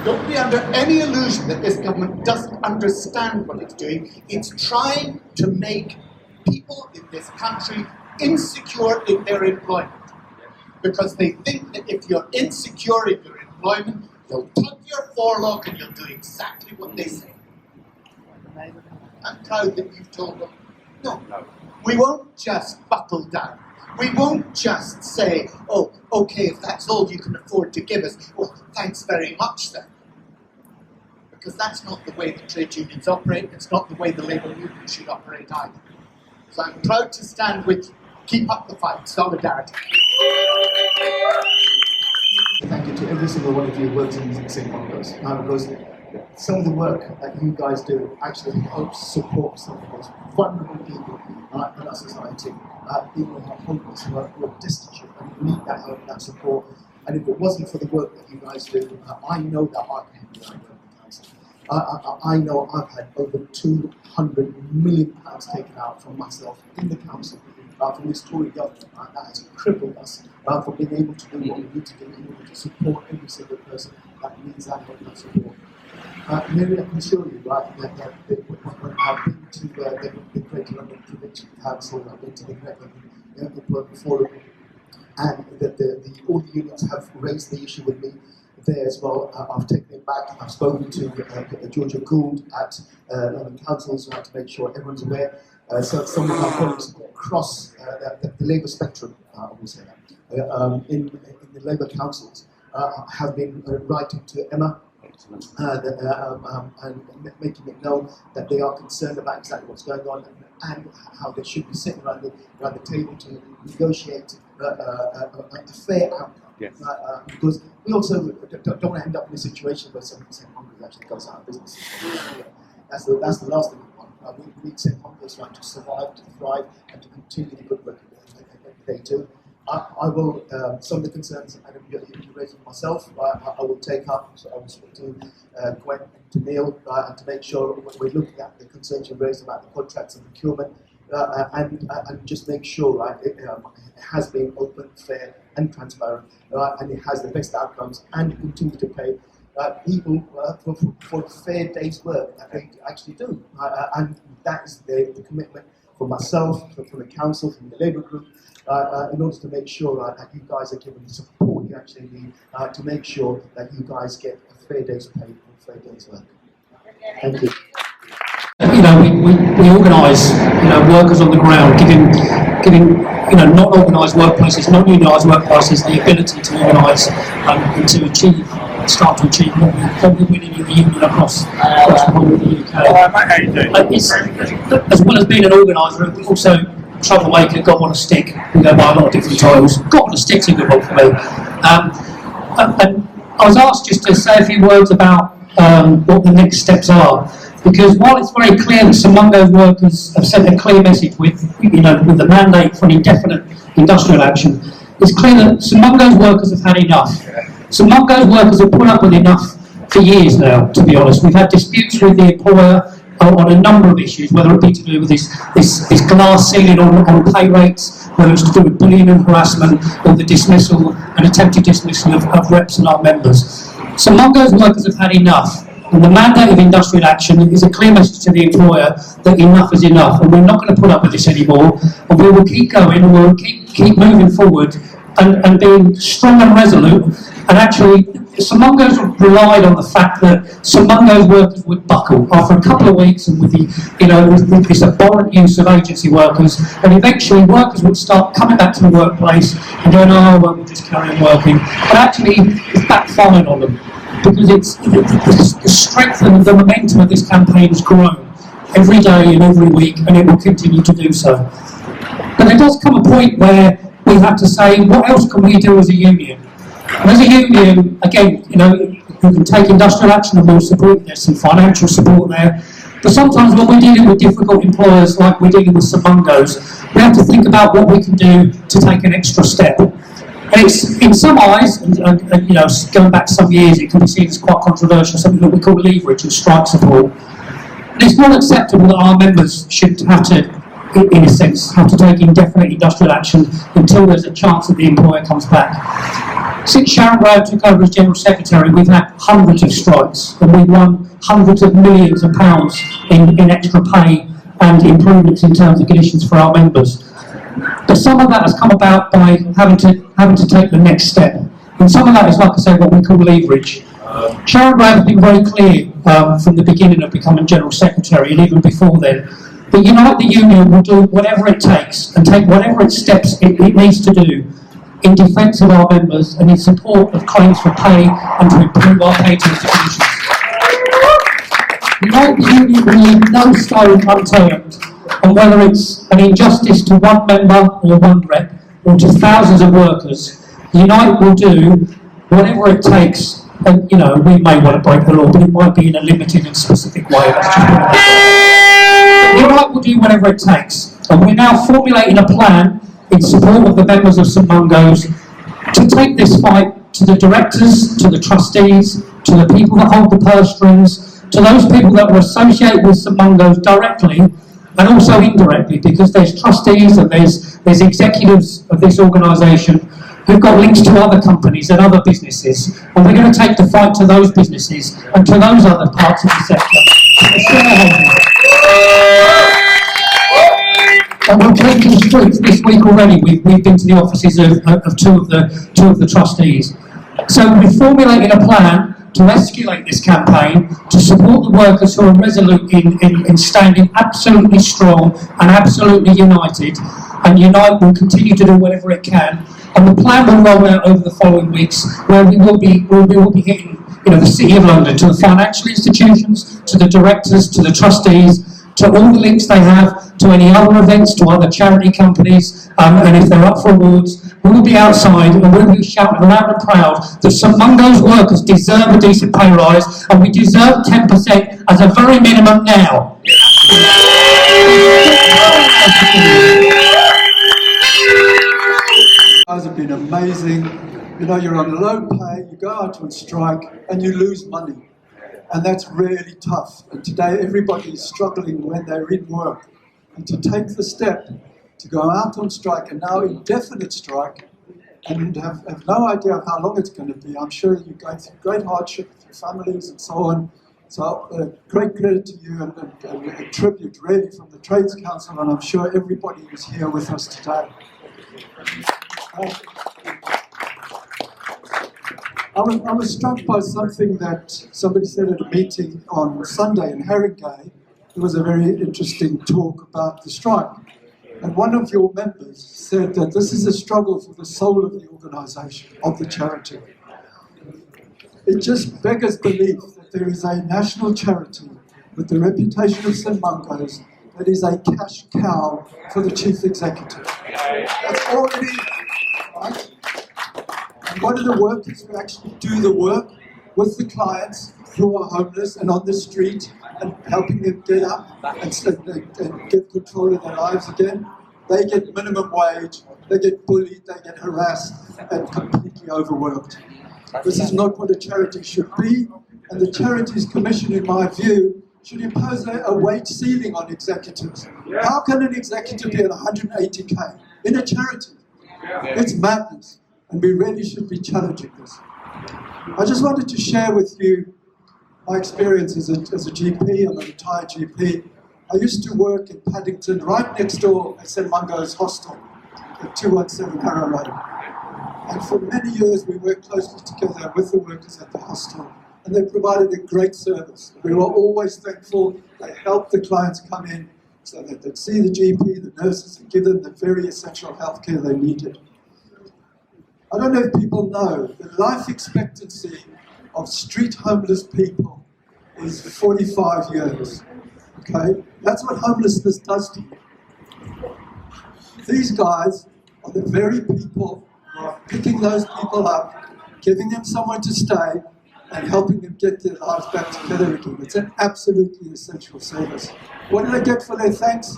Don't be under any illusion that this government doesn't understand what it's doing. It's trying to make people in this country insecure in their employment. Because they think that if you're insecure in your employment, you'll tug your forelock and you'll do exactly what they say. I'm proud that you've told them, no, we won't just buckle down. We won't just say, oh, okay, if that's all you can afford to give us, well, thanks very much then. Because that's not the way the trade unions operate, it's not the way the labour movement should operate either. So I'm proud to stand with you. Keep up the fight. Solidarity. Thank you to every single one of you who works in St Mungo's. Because some of the work that you guys do actually helps support some of the most vulnerable people in our society. People who are homeless, who are destitute, and need that help, that support. And if it wasn't for the work that you guys do, I know that I can't do that. I know I've had over £200 million taken out from myself in the council, from this Tory government, that has crippled us from being able to do what we need to do in order to support every single person that needs that help and support. Mary, I can assure you, when I've been to the Greater London Provincial Council, I've been to the Greater London Employment Forum, and all the unions have raised the issue with me there as well. I've taken it back. I've spoken to Georgia Gould at London Council to make sure everyone's aware. So some of my colleagues across the Labour spectrum, I will say that, in the Labour councils have been writing to Emma and making it known that they are concerned about exactly what's going on and how they should be sitting around the table to negotiate a fair outcome. Yes. Because we also don't want to end up in a situation where St Mungo's actually goes out of business. That's the last thing we want. We need St Mungo's to survive, to thrive, and to continue the good work that they do. I will, some of the concerns you raised with myself, I will take up. So I will speak to Gwen and to Neil and to make sure we're looking at the concerns you raised about the contracts and procurement and just make sure it has been open, fair and transparent and it has the best outcomes and continue to pay people for a fair day's work that they actually do. And that is the commitment from myself, from the council, from the Labour group, in order to make sure that you guys are given the support you actually need to make sure that you guys get a fair day's pay for a fair day's work. Thank you. You know, we organise, workers on the ground, giving non-organised workplaces, non-unionised workplaces the ability to organise and to start to achieve what we're winning in the union across the whole of the UK. As well as being an organiser, also troublemaker, got on a stick. We go by a lot of different titles. Got on a stick's a good one for me. And I was asked just to say a few words about what the next steps are. Because while it's very clear that St Mungo's workers have sent a clear message with the mandate for an indefinite industrial action, it's clear that St Mungo's workers have had enough. St Mungo's workers have put up with enough for years now, to be honest. We've had disputes with the employer on a number of issues, whether it be to do with this glass ceiling on pay rates, whether it's to do with bullying and harassment, or the dismissal and attempted dismissal of reps and our members. St Mungo's workers have had enough. And the mandate of industrial action is a clear message to the employer that enough is enough, and we're not going to put up with this anymore, and we will keep going, and we'll keep moving forward, and being strong and resolute. And actually, St Mungo's relied on the fact that St Mungo's workers would buckle after a couple of weeks, and with with this abhorrent use of agency workers, and eventually workers would start coming back to the workplace and going, oh, well, we'll just carry on working. But actually, it's backfired on them. Because it's the strength and the momentum of this campaign has grown every day and every week, and it will continue to do so. But there does come a point where we have to say, what else can we do as a union? And as a union, again, you can take industrial action and we'll support. There's some financial support there. But sometimes when we're dealing with difficult employers, like we're dealing with St Mungo's, we have to think about what we can do to take an extra step. And it's, in some eyes, and going back some years, it can be seen as quite controversial, something that we call leverage and strike support. And it's not acceptable that our members should have to, in a sense, have to take indefinite industrial action until there's a chance that the employer comes back. Since Sharon Graham took over as General Secretary, we've had hundreds of strikes, and we've won hundreds of millions of pounds in extra pay and improvements in terms of conditions for our members. But some of that has come about by having to take the next step. And some of that is, like I say, what we call leverage. Sharon Graham has been very clear from the beginning of becoming General Secretary, and even before then, that Unite the Union will do whatever it takes and take whatever steps it needs to do in defence of our members and in support of claims for pay and to improve our pay terms and conditions. Unite the Union will leave no stone unturned, and whether it's an injustice to one member or one rep, or to thousands of workers, Unite will do whatever it takes. And, you know, we may want to break the law, but it might be in a limited and specific way. That's just what it is. Unite will do whatever it takes. And we're now formulating a plan in support of the members of St Mungo's to take this fight to the directors, to the trustees, to the people that hold the purse strings, to those people that are associated with St Mungo's directly and also indirectly, because there's trustees and there's executives of this organisation who've got links to other companies and other businesses, and we're going to take the fight to those businesses and to those other parts of the sector, to the shareholders. And we're taking the streets this week already. We've been to the offices of two of the trustees. So we're formulating a plan to escalate this campaign to support the workers who are resolute in standing absolutely strong and absolutely united. And Unite will continue to do whatever it can. And the plan will roll out over the following weeks, where we will be hitting, you know, the City of London, to the financial institutions, to the directors, to the trustees, to all the links they have, to any other events, to other charity companies, and if they're up for awards, we will be outside and we will be shouting loud and proud that St Mungo's workers deserve a decent pay rise, and we deserve 10% as a very minimum now. You guys have been amazing. You know, you're on low pay, you go out on strike, and you lose money. And that's really tough. And today everybody is struggling when they're in work. And to take the step to go out on strike, and now indefinite strike, and have no idea of how long it's going to be. I'm sure you're going through great hardship with your families and so on. So great credit to you, and a tribute really from the Trades Council, and I'm sure everybody is here with us today. I was struck by something that somebody said at a meeting on Sunday in Haringey. There was a very interesting talk about the strike. And one of your members said that this is a struggle for the soul of the organisation, of the charity. It just beggars belief that there is a national charity with the reputation of St Mungo's that is a cash cow for the chief executive. That's all it is, right? And one of the workers who actually do the work with the clients who are homeless and on the street and helping them get up and get control of their lives again, they get minimum wage, they get bullied, they get harassed and completely overworked. This is not what a charity should be, and the Charities Commission, in my view, should impose a wage ceiling on executives. How can an executive be at 180k in a charity? It's madness, and we really should be challenging this. I just wanted to share with you my experience as a GP. I'm a retired GP. I used to work in Paddington, right next door at St Mungo's hostel at 217 Harrow Road. And for many years we worked closely together with the workers at the hostel, and they provided a great service. We were always thankful. They helped the clients come in so that they'd see the GP, the nurses, and give them the very essential healthcare they needed. I don't know if people know, the life expectancy of street homeless people is 45 years. Okay? That's what homelessness does to you. These guys are the very people who are picking those people up, giving them somewhere to stay, and helping them get their lives back together again. It's an absolutely essential service. What do they get for their thanks?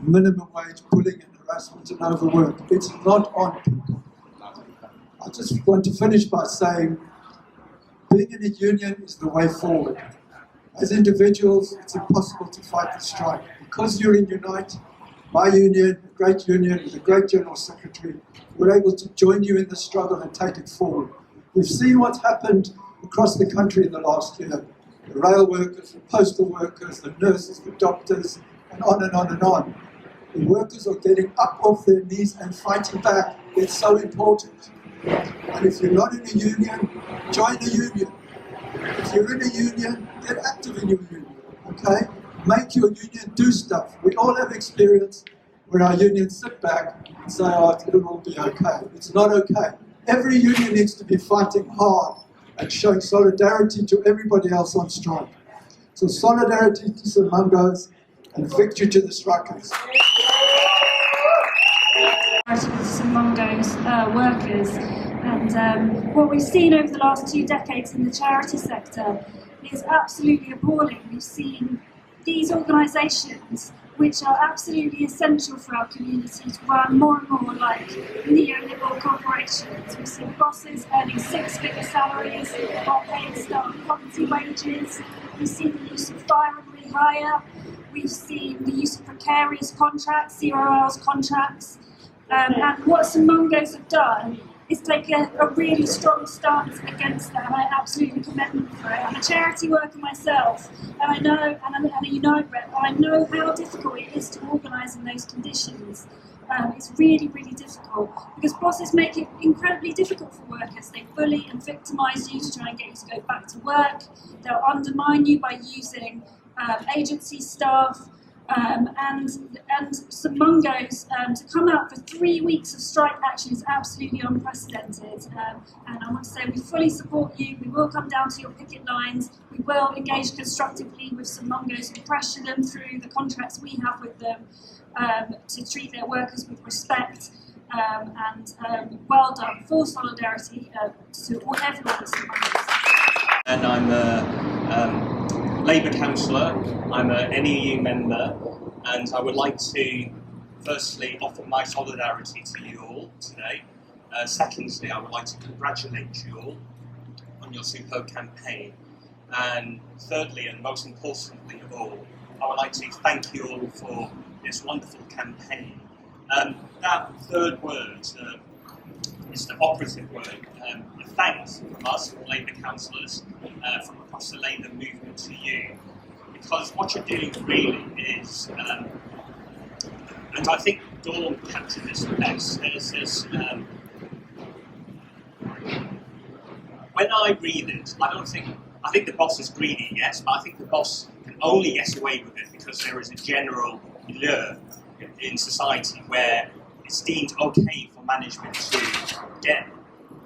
Minimum wage, bullying and harassment and overwork. It's not on people. I just want to finish by saying, being in a union is the way forward. As individuals, it's impossible to fight the strike. Because you're in Unite, my union, a great union with a great general secretary, we're able to join you in the struggle and take it forward. We've seen what's happened across the country in the last year. The rail workers, the postal workers, the nurses, the doctors, and on and on and on. The workers are getting up off their knees and fighting back. It's so important. And if you're not in a union, join a union. If you're in a union, get active in your union, okay? Make your union do stuff. We all have experience where our unions sit back and say, oh, it'll all be okay. It's not okay. Every union needs to be fighting hard and showing solidarity to everybody else on strike. So solidarity to St Mungo's and victory to the strikers. St Mungo's workers, and what we've seen over the last 2 decades in the charity sector is absolutely appalling. We've seen these organisations, which are absolutely essential for our communities, run more and more like neoliberal corporations. We've seen bosses earning 6-figure salaries while paying staff poverty wages. We've seen the use of fire and rehire. We've seen the use of precarious contracts, 0 hours contracts. And what St Mungo's have done is take a really strong stance against that, and I absolutely commend them for it. I'm a charity worker myself, and I know, and I'm a Unite rep, I know how difficult it is to organise in those conditions. It's really, really difficult, because bosses make it incredibly difficult for workers. They bully and victimise you to try and get you to go back to work. They'll undermine you by using agency staff. And St Mungo's to come out for 3 weeks of strike action is absolutely unprecedented. And I want to say we fully support you. We will come down to your picket lines. We will engage constructively with St Mungo's and pressure them through the contracts we have with them to treat their workers with respect. Well done. Full solidarity to everyone at St Mungo's. And I'm a Labour councillor, I'm an NEU member, and I would like to firstly offer my solidarity to you all today. Secondly, I would like to congratulate you all on your superb campaign. And thirdly, and most importantly of all, I would like to thank you all for this wonderful campaign. That third word is the operative word. A thanks from us, Labour councillors, from across the Labour movement to you, because what you're doing really is, and I think Dawn captured this the best, when I read it, I think the boss is greedy, yes, but I think the boss can only get away with it because there is a general allure in society where it's deemed okay for management to get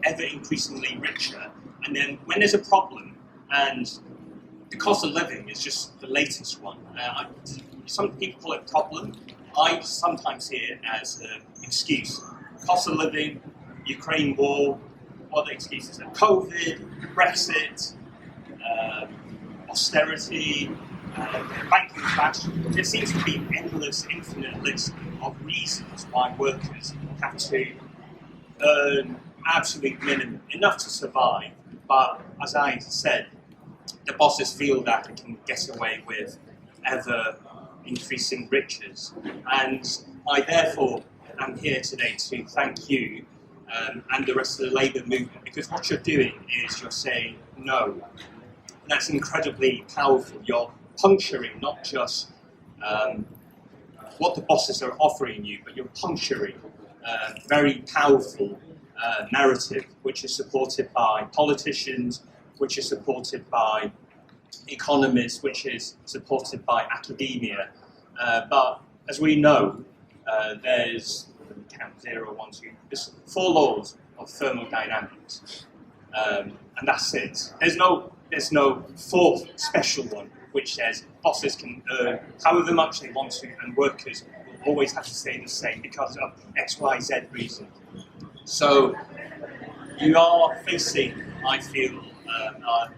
ever increasingly richer, and then when there's a problem, and the cost of living is just the latest one. Some people call it a problem. I sometimes hear it as an excuse. Cost of living, Ukraine war, what are the excuses? COVID, Brexit, austerity, banking crash. There seems to be an endless, infinite list of reasons why workers have to earn absolute minimum, enough to survive. But as I said, the bosses feel that they can get away with ever increasing riches. And I therefore am here today to thank you and the rest of the Labour movement, because what you're doing is you're saying no. And that's incredibly powerful. You're puncturing not just what the bosses are offering you, but you're puncturing very powerful narrative, which is supported by politicians, which is supported by economists, which is supported by academia. But as we know, there's count 0, 1, 2, there's 4 laws of thermodynamics, and that's it. There's no fourth special one which says bosses can earn however much they want to, and workers will always have to stay the same because of X, Y, Z reason. So you are facing, I feel, a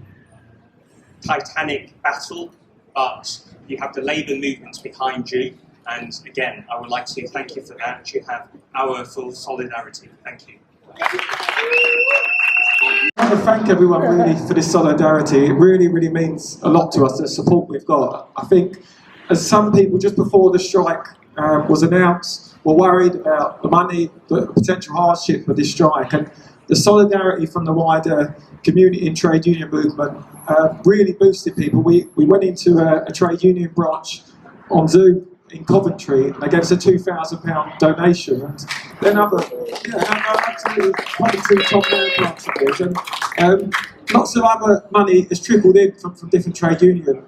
titanic battle, but you have the Labour movement behind you. And again, I would like to thank you for that. You have our full solidarity. Thank you. I want to thank everyone really for this solidarity. It really, really means a lot to us, the support we've got. I think as some people just before the strike was announced, were worried about the money, the potential hardship of this strike, and the solidarity from the wider community and trade union movement really boosted people. We went into a trade union branch on Zoom in Coventry, and they gave us a £2,000 donation, and then absolutely Coventry top man branches, and lots of other money has trickled in from different trade union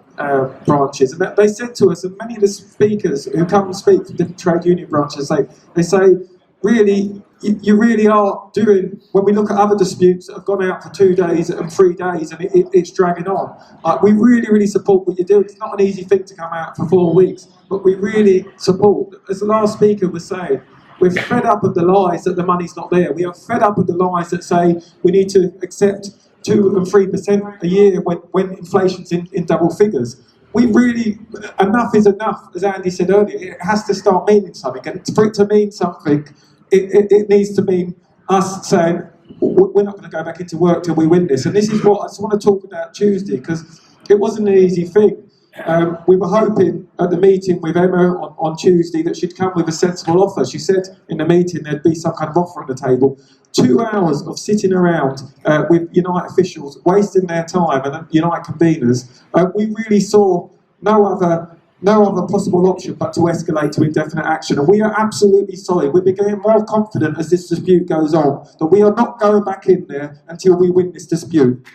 branches, and they said to us, and many of the speakers who come and speak from different trade union branches, they say, really, you really are doing, when we look at other disputes that have gone out for 2 days and 3 days and it's dragging on, we really support what you're doing. It's not an easy thing to come out for 4 weeks, but we really support. As the last speaker was saying, we're fed up of the lies that the money's not there. We are fed up of the lies that say we need to accept 2 and 3% a year when inflation's in double figures. We really, enough is enough, as Andy said earlier. It has to start meaning something, and for it to mean something, it needs to mean us saying, we're not going to go back into work till we win this. And this is what I just want to talk about Tuesday, because it wasn't an easy thing. We were hoping at the meeting with Emma on Tuesday that she'd come with a sensible offer. She said in the meeting there'd be some kind of offer on the table. 2 hours of sitting around with Unite officials, wasting their time, and Unite conveners. We really saw no other possible option but to escalate to indefinite action. And we are absolutely solid. We're becoming more confident as this dispute goes on that we are not going back in there until we win this dispute.